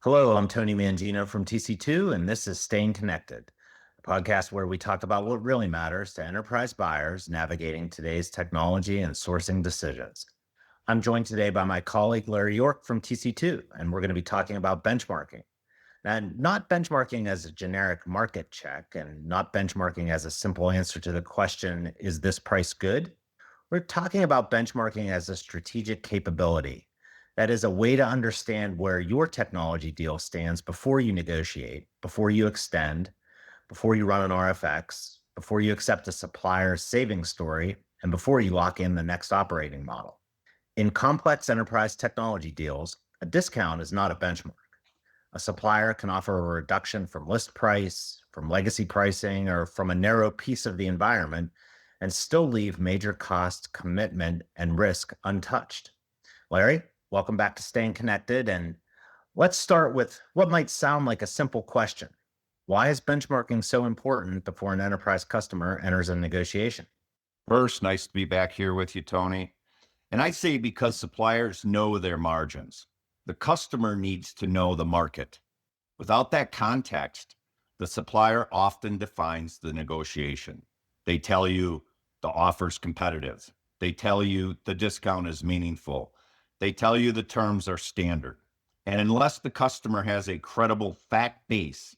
Hello, I'm Tony Mangino from TC2, and this is Staying Connected, a podcast where we talk about what really matters to enterprise buyers navigating today's technology and sourcing decisions. I'm joined today by my colleague Larry York from TC2, and we're going to be talking about benchmarking. And not benchmarking as a generic market check, and not benchmarking as a simple answer to the question, is this price good? We're talking about benchmarking as a strategic capability. That is a way to understand where your technology deal stands before you negotiate, before you extend, before you run an RFX, before you accept a supplier's savings story, and before you lock in the next operating model. In complex enterprise technology deals, a discount is not a benchmark. A supplier can offer a reduction from list price, from legacy pricing, or from a narrow piece of the environment and still leave major cost, commitment, and risk untouched. Larry, welcome back to Staying Connected. And let's start with what might sound like a simple question. Why is benchmarking so important before an enterprise customer enters a negotiation? First, nice to be back here with you, Tony. And I say because suppliers know their margins. The customer needs to know the market. Without that context, the supplier often defines the negotiation. They tell you the offer's competitive. They tell you the discount is meaningful. They tell you the terms are standard. And unless the customer has a credible fact base,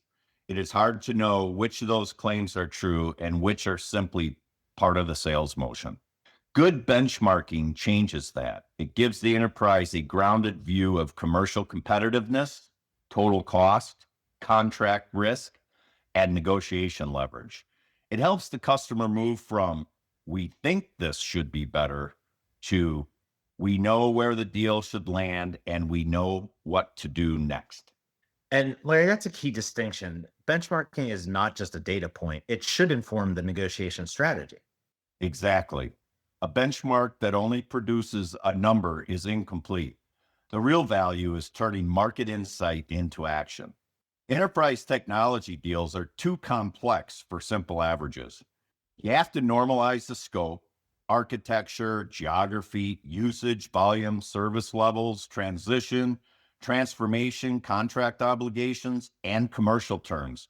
it is hard to know which of those claims are true and which are simply part of the sales motion. Good benchmarking changes that. It gives the enterprise a grounded view of commercial competitiveness, total cost, contract risk, and negotiation leverage. It helps the customer move from, we think this should be better, to, we know where the deal should land and we know what to do next. And Larry, that's a key distinction. Benchmarking is not just a data point, it should inform the negotiation strategy. Exactly. A benchmark that only produces a number is incomplete. The real value is turning market insight into action. Enterprise technology deals are too complex for simple averages. You have to normalize the scope, architecture, geography, usage, volume, service levels, transition, transformation, contract obligations, and commercial terms.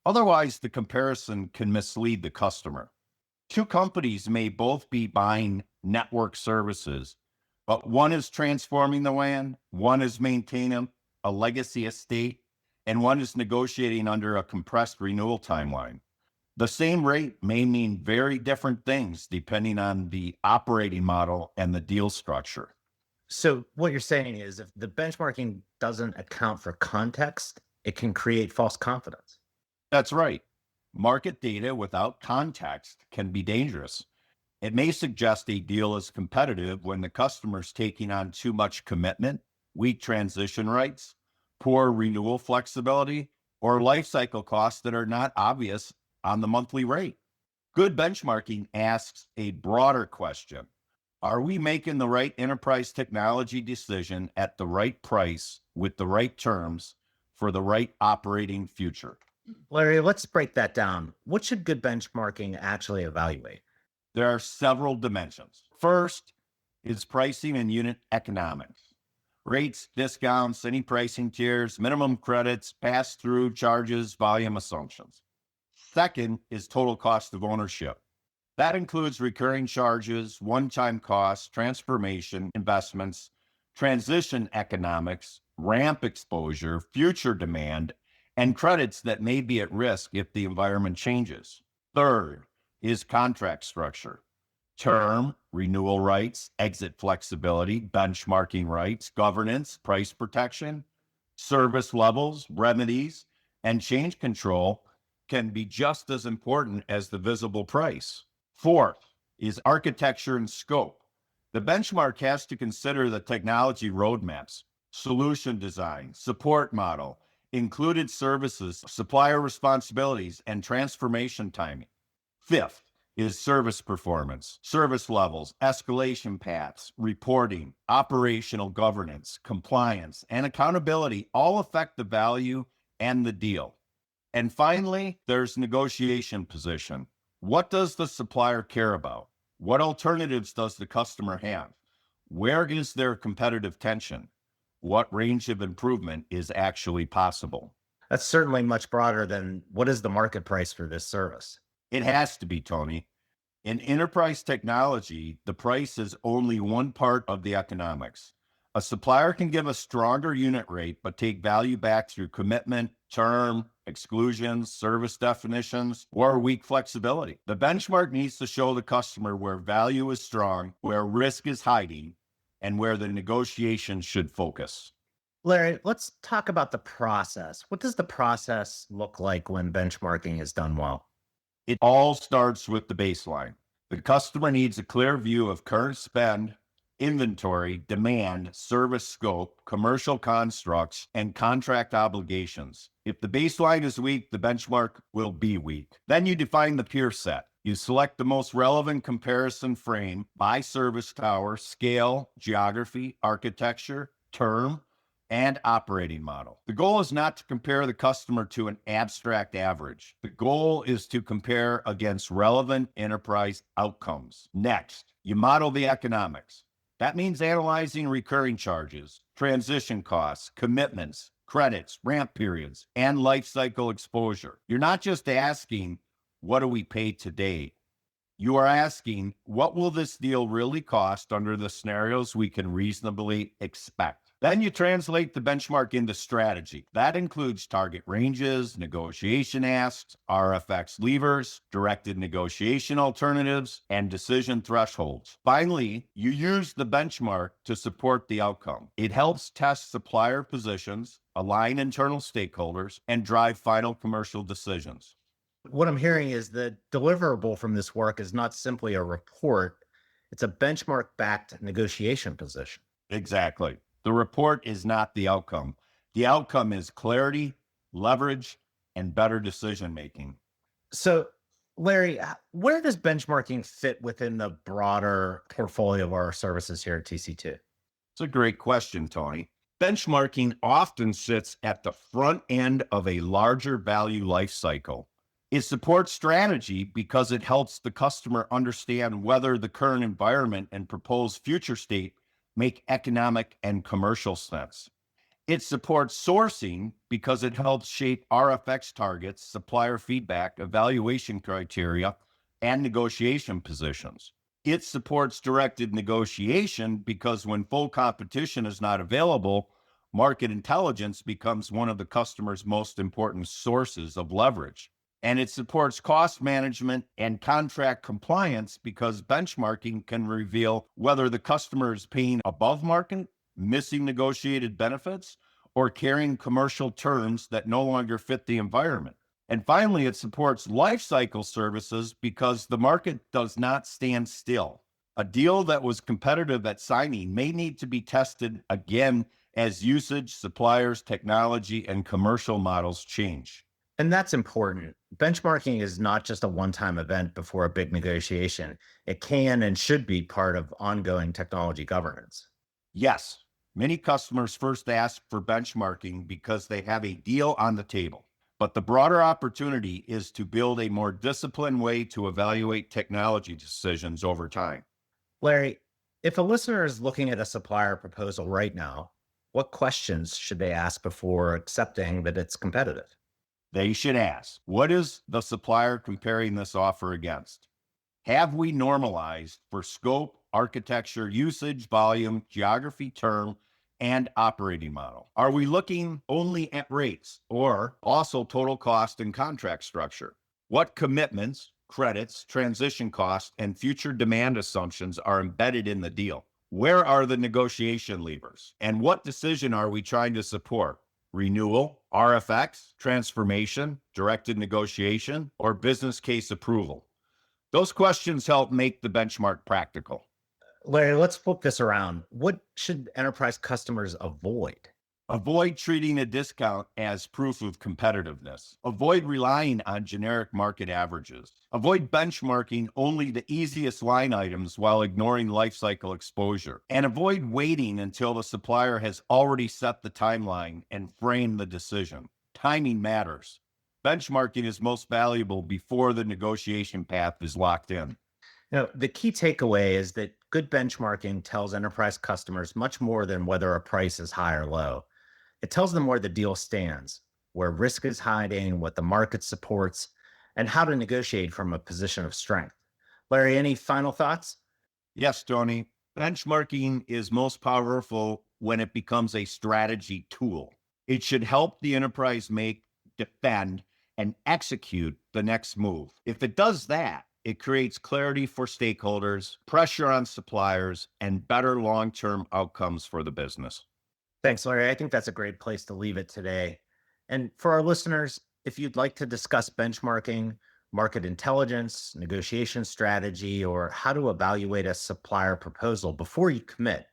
Otherwise, the comparison can mislead the customer. Two companies may both be buying network services, but one is transforming the WAN, one is maintaining a legacy estate, and one is negotiating under a compressed renewal timeline. The same rate may mean very different things depending on the operating model and the deal structure. So, what you're saying is if the benchmarking doesn't account for context, it can create false confidence. That's right. Market data without context can be dangerous. It may suggest a deal is competitive when the customer's taking on too much commitment, weak transition rights, poor renewal flexibility, or lifecycle costs that are not obvious on the monthly rate. Good benchmarking asks a broader question. Are we making the right enterprise technology decision at the right price with the right terms for the right operating future? Larry, let's break that down. What should good benchmarking actually evaluate? There are several dimensions. First is pricing and unit economics. Rates, discounts, any pricing tiers, minimum credits, pass-through charges, volume assumptions. Second is total cost of ownership. That includes recurring charges, one-time costs, transformation investments, transition economics, ramp exposure, future demand, and credits that may be at risk if the environment changes. Third is contract structure. Term, renewal rights, exit flexibility, benchmarking rights, governance, price protection, service levels, remedies, and change control can be just as important as the visible price. Fourth is architecture and scope. The benchmark has to consider the technology roadmaps, solution design, support model, included services, supplier responsibilities, and transformation timing. Fifth is service performance, service levels, escalation paths, reporting, operational governance, compliance, and accountability all affect the value and the deal. And finally, there's negotiation position. What does the supplier care about? What alternatives does the customer have? Where is there competitive tension? What range of improvement is actually possible? That's certainly much broader than what is the market price for this service. It has to be, Tony. In enterprise technology, the price is only one part of the economics. A supplier can give a stronger unit rate, but take value back through commitment, term, exclusions, service definitions, or weak flexibility. The benchmark needs to show the customer where value is strong, where risk is hiding, and where the negotiation should focus. Larry, let's talk about the process. What does the process look like when benchmarking is done well? It all starts with the baseline. The customer needs a clear view of current spend, inventory, demand, service scope, commercial constructs, and contract obligations. If the baseline is weak, the benchmark will be weak. Then you define the peer set. You select the most relevant comparison frame by service tower, scale, geography, architecture, term, and operating model. The goal is not to compare the customer to an abstract average. The goal is to compare against relevant enterprise outcomes. Next, you model the economics. That means analyzing recurring charges, transition costs, commitments, credits, ramp periods, and life cycle exposure. You're not just asking, what do we pay today? You are asking, what will this deal really cost under the scenarios we can reasonably expect? Then you translate the benchmark into strategy. That includes target ranges, negotiation asks, RFX levers, directed negotiation alternatives, and decision thresholds. Finally, you use the benchmark to support the outcome. It helps test supplier positions, align internal stakeholders, and drive final commercial decisions. What I'm hearing is the deliverable from this work is not simply a report, it's a benchmark backed negotiation position. Exactly. The report is not the outcome. The outcome is clarity, leverage, and better decision making. So, Larry, where does benchmarking fit within the broader portfolio of our services here at TC2? It's a great question, Tony. Benchmarking often sits at the front end of a larger value life cycle. It supports strategy because it helps the customer understand whether the current environment and proposed future state make economic and commercial sense. It supports sourcing because it helps shape RFX targets, supplier feedback, evaluation criteria, and negotiation positions. It supports directed negotiation because when full competition is not available, market intelligence becomes one of the customer's most important sources of leverage. And it supports cost management and contract compliance because benchmarking can reveal whether the customer is paying above market, missing negotiated benefits, or carrying commercial terms that no longer fit the environment. And finally, it supports lifecycle services because the market does not stand still. A deal that was competitive at signing may need to be tested again as usage, suppliers, technology, and commercial models change. And that's important. Benchmarking is not just a one time event before a big negotiation, it can and should be part of ongoing technology governance. Yes, many customers first ask for benchmarking because they have a deal on the table. But the broader opportunity is to build a more disciplined way to evaluate technology decisions over time. Larry, if a listener is looking at a supplier proposal right now, what questions should they ask before accepting that it's competitive? They should ask, what is the supplier comparing this offer against? Have we normalized for scope, architecture, usage, volume, geography, term, and operating model? Are we looking only at rates or also total cost and contract structure? What commitments, credits, transition costs, and future demand assumptions are embedded in the deal? Where are the negotiation levers? And what decision are we trying to support? Renewal, RFX, transformation, directed negotiation, or business case approval? Those questions help make the benchmark practical. Larry, let's flip this around. What should enterprise customers avoid? Avoid treating a discount as proof of competitiveness. Avoid relying on generic market averages. Avoid benchmarking only the easiest line items while ignoring lifecycle exposure. And avoid waiting until the supplier has already set the timeline and framed the decision. Timing matters. Benchmarking is most valuable before the negotiation path is locked in. The key takeaway is that good benchmarking tells enterprise customers much more than whether a price is high or low. It tells them where the deal stands, where risk is hiding, what the market supports, and how to negotiate from a position of strength. Larry, any final thoughts? Yes, Tony. Benchmarking is most powerful when it becomes a strategy tool. It should help the enterprise make, defend, and execute the next move. If it does that, it creates clarity for stakeholders, pressure on suppliers, and better long term outcomes for the business. Thanks, Larry. I think that's a great place to leave it today. And for our listeners, if you'd like to discuss benchmarking, market intelligence, negotiation strategy, or how to evaluate a supplier proposal before you commit,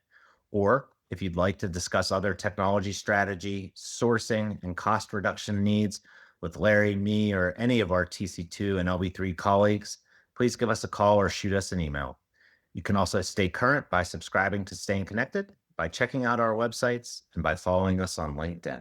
or if you'd like to discuss other technology strategy, sourcing, and cost reduction needs with Larry, me, or any of our TC2 and LB3 colleagues, please give us a call or shoot us an email. You can also stay current by subscribing to Staying Connected, by checking out our websites, and by following us on LinkedIn.